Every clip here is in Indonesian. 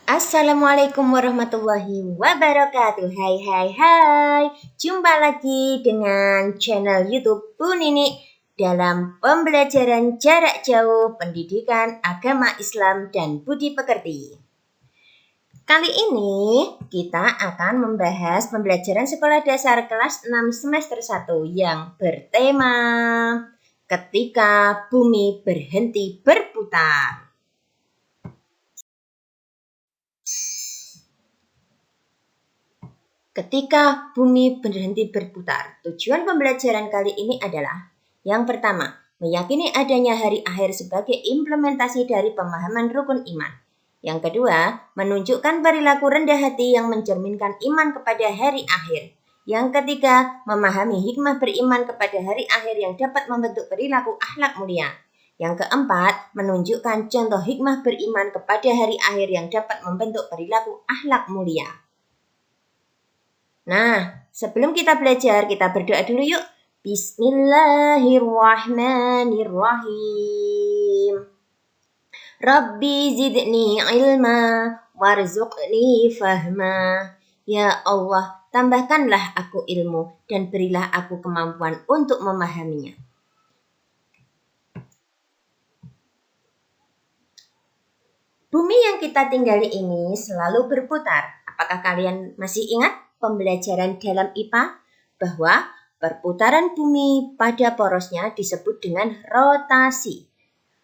Assalamualaikum warahmatullahi wabarakatuh. Hai. Jumpa lagi dengan channel YouTube Bu Nini dalam pembelajaran jarak jauh pendidikan agama Islam dan budi pekerti. Kali ini kita akan membahas pembelajaran sekolah dasar kelas 6 semester 1 yang bertema Ketika Bumi Berhenti Berputar. Ketika bumi berhenti berputar, tujuan pembelajaran kali ini adalah yang pertama, meyakini adanya hari akhir sebagai implementasi dari pemahaman rukun iman. Yang kedua, menunjukkan perilaku rendah hati yang mencerminkan iman kepada hari akhir. Yang ketiga, memahami hikmah beriman kepada hari akhir yang dapat membentuk perilaku akhlak mulia. Yang keempat, menunjukkan contoh hikmah beriman kepada hari akhir yang dapat membentuk perilaku akhlak mulia. Nah, sebelum kita belajar, kita berdoa dulu yuk. Bismillahirrahmanirrahim. Rabbi zidni ilma warzuqni fahma. Ya Allah, tambahkanlah aku ilmu dan berilah aku kemampuan untuk memahaminya. Bumi yang kita tinggali ini selalu berputar. Apakah kalian masih ingat pembelajaran dalam IPA bahwa perputaran bumi pada porosnya disebut dengan rotasi.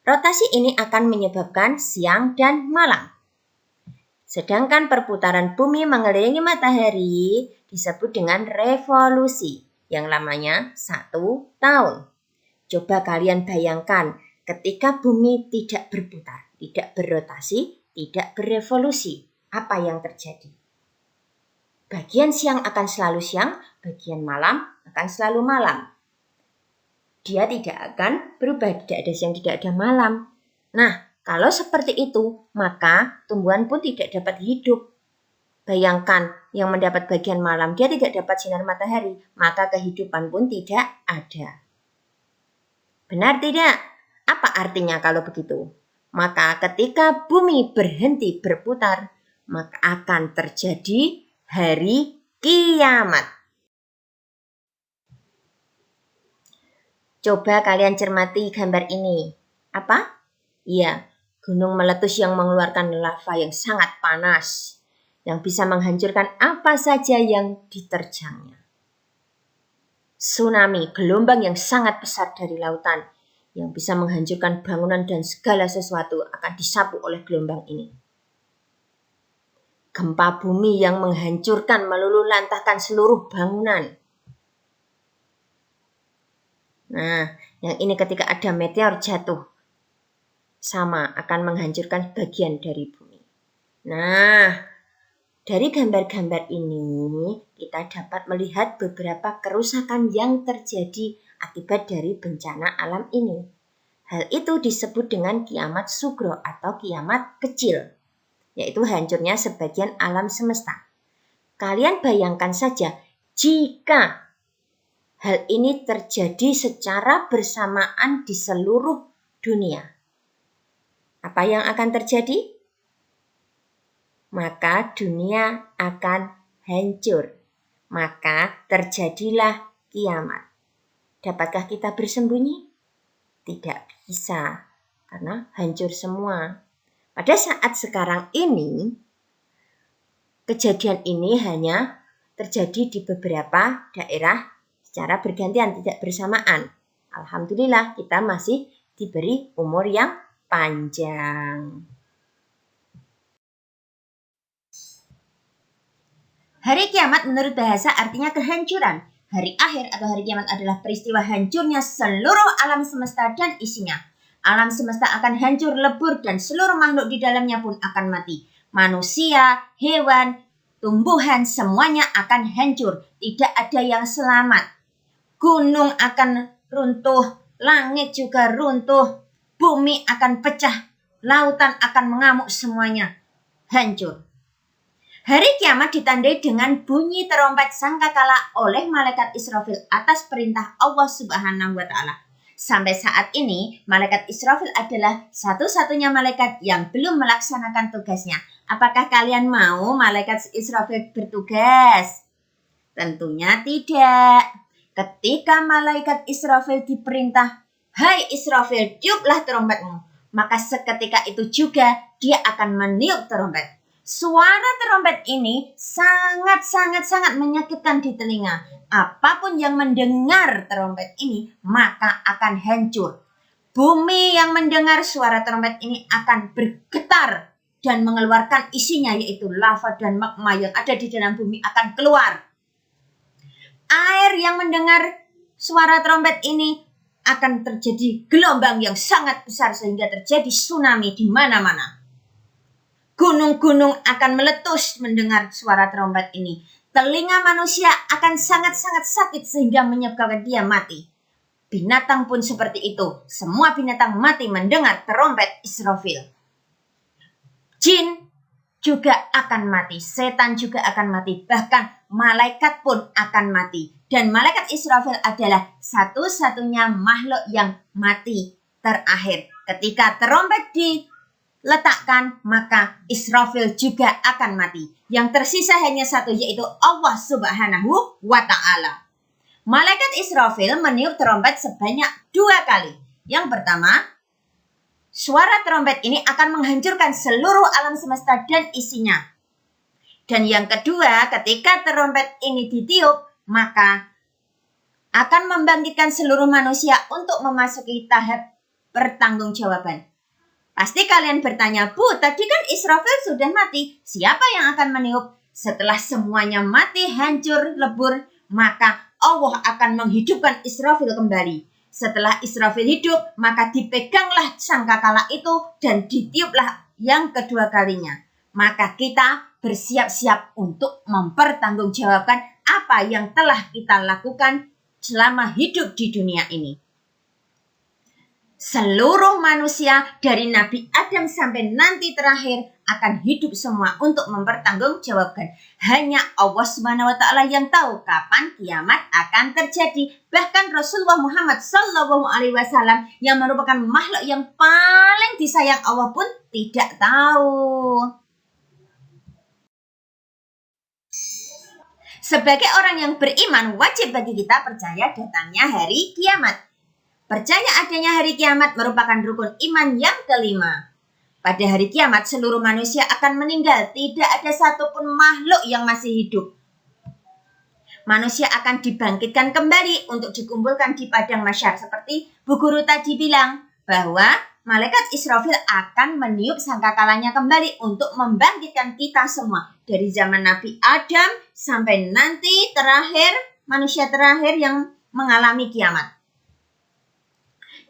Rotasi ini akan menyebabkan siang dan malam. Sedangkan perputaran bumi mengelilingi matahari disebut dengan revolusi yang lamanya 1 tahun. Coba kalian bayangkan ketika bumi tidak berputar, tidak berrotasi, tidak berevolusi, apa yang terjadi? Bagian siang akan selalu siang, bagian malam akan selalu malam. Dia tidak akan berubah, tidak ada siang, tidak ada malam. Nah, kalau seperti itu, maka tumbuhan pun tidak dapat hidup. Bayangkan, yang mendapat bagian malam, dia tidak dapat sinar matahari, maka kehidupan pun tidak ada. Benar tidak? Apa artinya kalau begitu? Maka ketika bumi berhenti berputar, maka akan terjadi hari kiamat. Coba kalian cermati gambar ini. Apa? Iya, gunung meletus yang mengeluarkan lava yang sangat panas, yang bisa menghancurkan apa saja yang diterjangnya. Tsunami, gelombang yang sangat besar dari lautan, yang bisa menghancurkan bangunan dan segala sesuatu akan disapu oleh gelombang ini. Gempa bumi yang menghancurkan meluluhlantahkan seluruh bangunan. Nah, yang ini ketika ada meteor jatuh, sama akan menghancurkan bagian dari bumi. Nah, dari gambar-gambar ini kita dapat melihat beberapa kerusakan yang terjadi akibat dari bencana alam ini. Hal itu disebut dengan kiamat sugro atau kiamat kecil, yaitu hancurnya sebagian alam semesta. Kalian bayangkan saja jika hal ini terjadi secara bersamaan di seluruh dunia. Apa yang akan terjadi? Maka dunia akan hancur. Maka terjadilah kiamat. Dapatkah kita bersembunyi? Tidak bisa, karena hancur semua. Pada saat sekarang ini, kejadian ini hanya terjadi di beberapa daerah secara bergantian, tidak bersamaan. Alhamdulillah kita masih diberi umur yang panjang. Hari kiamat menurut bahasa artinya kehancuran. Hari akhir atau hari kiamat adalah peristiwa hancurnya seluruh alam semesta dan isinya. Alam semesta akan hancur lebur dan seluruh makhluk di dalamnya pun akan mati. Manusia, hewan, tumbuhan semuanya akan hancur. Tidak ada yang selamat. Gunung akan runtuh, langit juga runtuh, bumi akan pecah, lautan akan mengamuk, semuanya hancur. Hari kiamat ditandai dengan bunyi terompet sangkakala oleh malaikat Israfil atas perintah Allah Subhanahu wa Ta'ala. Sampai saat ini, malaikat Israfil adalah satu-satunya malaikat yang belum melaksanakan tugasnya. Apakah kalian mau malaikat Israfil bertugas? Tentunya tidak. Ketika malaikat Israfil diperintah, "Hai Israfil, tiuplah trompetmu," maka seketika itu juga dia akan meniup trompet. Suara trompet ini sangat menyakitkan di telinga. Apapun yang mendengar trompet ini, maka akan hancur. Bumi yang mendengar suara trompet ini akan bergetar dan mengeluarkan isinya, yaitu lava dan magma yang ada di dalam bumi akan keluar. Air yang mendengar suara trompet ini akan terjadi gelombang yang sangat besar sehingga terjadi tsunami di mana-mana. Gunung-gunung akan meletus mendengar suara trompet ini. Telinga manusia akan sangat sakit sehingga menyebabkan dia mati. Binatang pun seperti itu. Semua binatang mati mendengar trompet Israfil. Jin juga akan mati. Setan juga akan mati. Bahkan malaikat pun akan mati. Dan malaikat Israfil adalah satu-satunya makhluk yang mati terakhir. Ketika trompet diletakkan, maka Israfil juga akan mati. Yang tersisa hanya satu, yaitu Allah Subhanahu wa Ta'ala. Malaikat Israfil meniup trompet sebanyak 2 kali. Yang pertama, suara trompet ini akan menghancurkan seluruh alam semesta dan isinya. Dan yang kedua, ketika trompet ini ditiup, maka akan membangkitkan seluruh manusia untuk memasuki tahap pertanggungjawaban. Pasti kalian bertanya, "Bu, tadi kan Israfil sudah mati. Siapa yang akan meniup?" Setelah semuanya mati, hancur, lebur, maka Allah akan menghidupkan Israfil kembali. Setelah Israfil hidup, maka dipeganglah sangkakala itu dan ditiuplah yang kedua kalinya. Maka kita bersiap-siap untuk mempertanggungjawabkan apa yang telah kita lakukan selama hidup di dunia ini. Seluruh manusia dari Nabi Adam sampai nanti terakhir akan hidup semua untuk mempertanggungjawabkan. Hanya Allah Subhanahu wa Ta'ala yang tahu kapan kiamat akan terjadi. Bahkan Rasulullah Muhammad SAW yang merupakan makhluk yang paling disayang Allah pun tidak tahu. Sebagai orang yang beriman, wajib bagi kita percaya datangnya hari kiamat. Percaya adanya hari kiamat merupakan rukun iman yang kelima. Pada hari kiamat, seluruh manusia akan meninggal. Tidak ada satupun makhluk yang masih hidup. Manusia akan dibangkitkan kembali untuk dikumpulkan di padang mahsyar. Seperti Bu Guru tadi bilang, bahwa malaikat Israfil akan meniup sangkakalanya kembali untuk membangkitkan kita semua. Dari zaman Nabi Adam sampai nanti terakhir, manusia terakhir yang mengalami kiamat.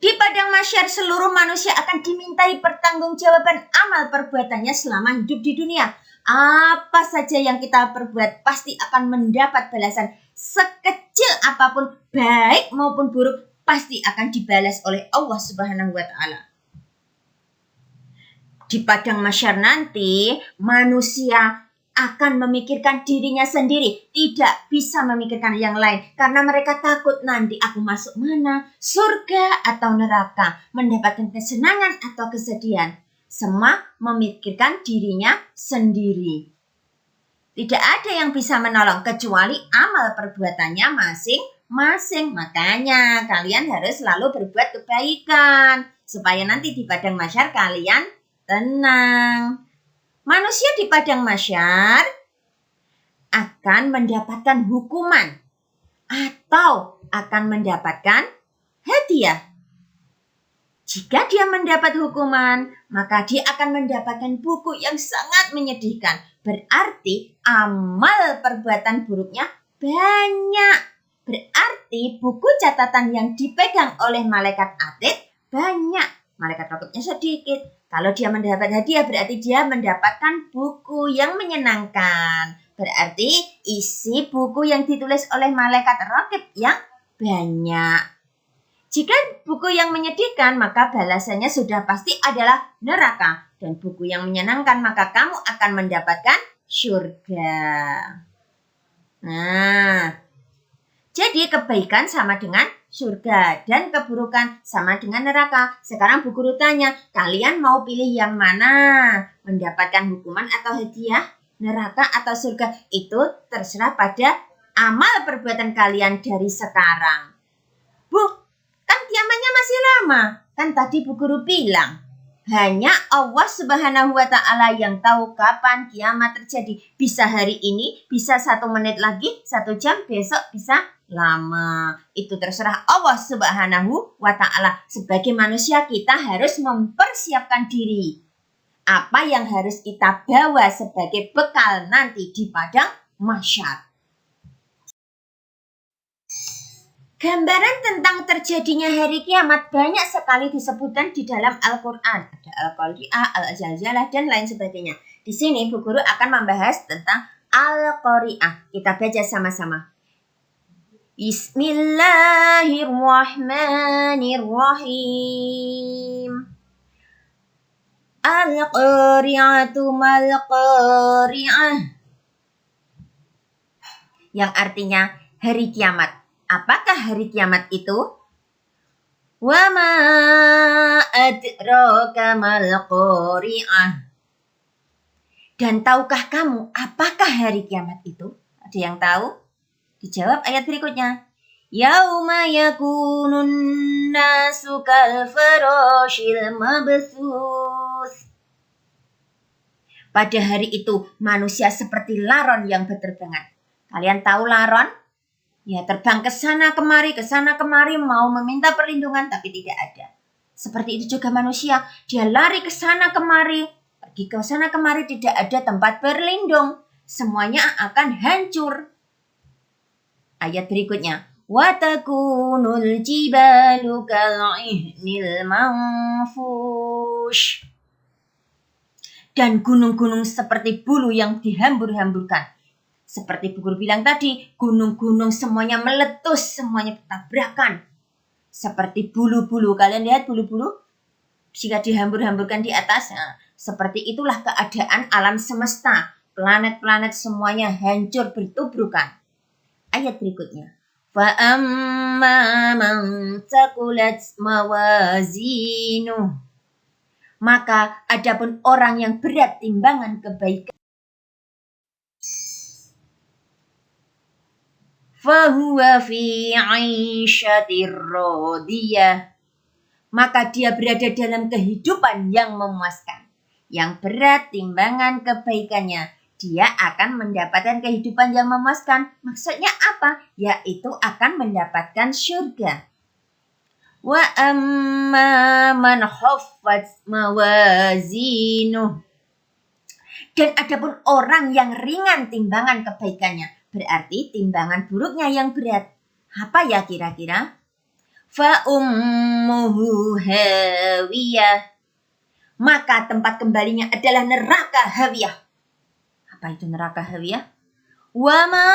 Di padang mahsyar seluruh manusia akan dimintai pertanggungjawaban amal perbuatannya selama hidup di dunia. Apa saja yang kita perbuat pasti akan mendapat balasan. Sekecil apapun, baik maupun buruk, pasti akan dibalas oleh Allah Subhanahu wa Ta'ala. Di padang mahsyar nanti, manusia akan memikirkan dirinya sendiri, tidak bisa memikirkan yang lain karena mereka takut nanti aku masuk mana, surga atau neraka, mendapatkan kesenangan atau kesedihan. Semua memikirkan dirinya sendiri. Tidak ada yang bisa menolong kecuali amal perbuatannya masing-masing. Makanya kalian harus selalu berbuat kebaikan supaya nanti di padang mahsyar kalian tenang. Manusia di padang mahsyar akan mendapatkan hukuman atau akan mendapatkan hadiah. Jika dia mendapat hukuman, maka dia akan mendapatkan buku yang sangat menyedihkan. Berarti amal perbuatan buruknya banyak. Berarti buku catatan yang dipegang oleh malaikat atid banyak. Malaikat raqibnya sedikit. Kalau dia mendapat hadiah berarti dia mendapatkan buku yang menyenangkan. Berarti isi buku yang ditulis oleh malaikat raqib yang banyak. Jika buku yang menyedihkan maka balasannya sudah pasti adalah neraka. Dan buku yang menyenangkan maka kamu akan mendapatkan surga. Nah, jadi kebaikan sama dengan surga dan keburukan sama dengan neraka. Sekarang Bu Guru tanya, kalian mau pilih yang mana? Mendapatkan hukuman atau hadiah? Neraka atau surga? Itu terserah pada amal perbuatan kalian dari sekarang. Bu, kan kiamatnya masih lama. Kan tadi Bu Guru bilang, hanya Allah Subhanahu wa Ta'ala yang tahu kapan kiamat terjadi. Bisa hari ini, bisa 1 menit lagi, 1 jam, besok bisa lama. Itu terserah Allah Subhanahu wa Ta'ala. Sebagai manusia kita harus mempersiapkan diri. Apa yang harus kita bawa sebagai bekal nanti di padang mahsyar. Gambaran tentang terjadinya hari kiamat banyak sekali disebutkan di dalam Al-Quran. Ada Al-Qari'ah, Al-Zalzalah, dan lain sebagainya. Di sini Bu Guru akan membahas tentang Al-Qari'ah. Kita baca sama-sama. Bismillahirrahmanirrahim. Al-Qari'atu mal-Qari'ah. Yang artinya hari kiamat. Apakah hari kiamat itu? Wa ma adraka mal qari'ah. Dan tahukah kamu apakah hari kiamat itu? Ada yang tahu? Dijawab ayat berikutnya. Yauma yakunun nasu kal farashil mabthus. Pada hari itu manusia seperti laron yang berterbangan. Kalian tahu laron? Ya, terbang ke sana kemari mau meminta perlindungan tapi tidak ada. Seperti itu juga manusia, dia lari ke sana kemari, pergi ke sana kemari tidak ada tempat berlindung. Semuanya akan hancur. Ayat berikutnya. Wa takunul jibalu kal'ihnil manfush. Dan gunung-gunung seperti bulu yang dihambur-hamburkan. Seperti Bu Guru bilang tadi, gunung-gunung semuanya meletus, semuanya bertabrakan. Seperti bulu-bulu. Kalian lihat bulu-bulu? Jika dihambur-hamburkan di atas, nah, seperti itulah keadaan alam semesta. Planet-planet semuanya hancur bertubrukan. Ayat berikutnya. Fa'amma man thaqulat mawazinuh. Maka adapun orang yang berat timbangan kebaikan, fahuwa fi 'aisyatir radiyah. Maka dia berada dalam kehidupan yang memuaskan. Yang berat timbangan kebaikannya, dia akan mendapatkan kehidupan yang memuaskan. Maksudnya apa? Yaitu akan mendapatkan surga. Wa amma man khaffat mawazinuh. Dan adapun orang yang ringan timbangan kebaikannya, berarti timbangan buruknya yang berat. Apa ya kira-kira? Fa ummuhu hawiyah. Maka tempat kembalinya adalah neraka hawiyah. Apa itu neraka hawiyah? Wa ma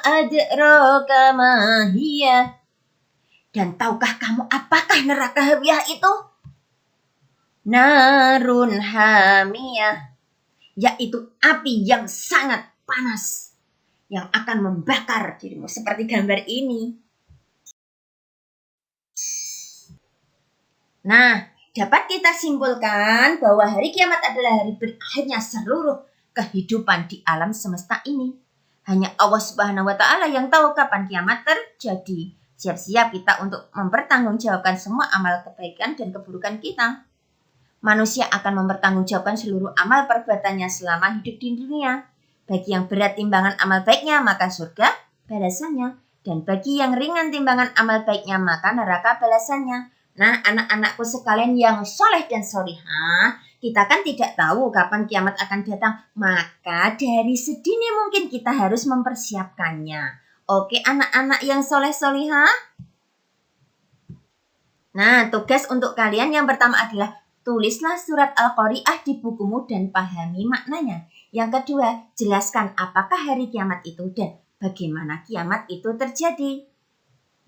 adraka ma hiya. Dan tahukah kamu apakah neraka hawiyah itu? Narun hamiyah. Yaitu api yang sangat panas yang akan membakar dirimu seperti gambar ini. Nah, dapat kita simpulkan bahwa hari kiamat adalah hari berakhirnya seluruh kehidupan di alam semesta ini. Hanya Allah Subhanahu wa Ta'ala yang tahu kapan kiamat terjadi. Siap-siap kita untuk mempertanggungjawabkan semua amal kebaikan dan keburukan kita. Manusia akan mempertanggungjawabkan seluruh amal perbuatannya selama hidup di dunia. Bagi yang berat timbangan amal baiknya, maka surga balasannya. Dan bagi yang ringan timbangan amal baiknya, maka neraka balasannya. Nah, anak-anakku sekalian yang soleh dan solihah, kita kan tidak tahu kapan kiamat akan datang. Maka dari sedini mungkin kita harus mempersiapkannya. Oke, anak-anak yang soleh solihah. Nah, tugas untuk kalian yang pertama adalah tulislah surat Al-Qari'ah di bukumu dan pahami maknanya. Yang kedua, jelaskan apakah hari kiamat itu dan bagaimana kiamat itu terjadi.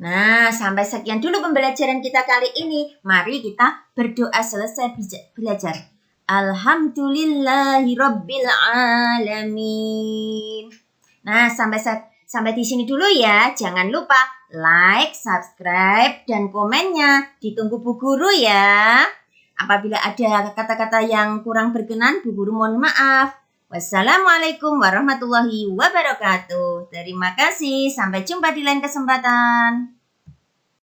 Nah, sampai sekian dulu pembelajaran kita kali ini. Mari kita berdoa selesai belajar. Alhamdulillahirabbil alamin. Nah, sampai Sampai di sini dulu ya. Jangan lupa like, subscribe, dan komennya. Ditunggu Bu Guru ya. Apabila ada kata-kata yang kurang berkenan, Bu Guru mohon maaf. Wassalamualaikum warahmatullahi wabarakatuh. Terima kasih. Sampai jumpa di lain kesempatan.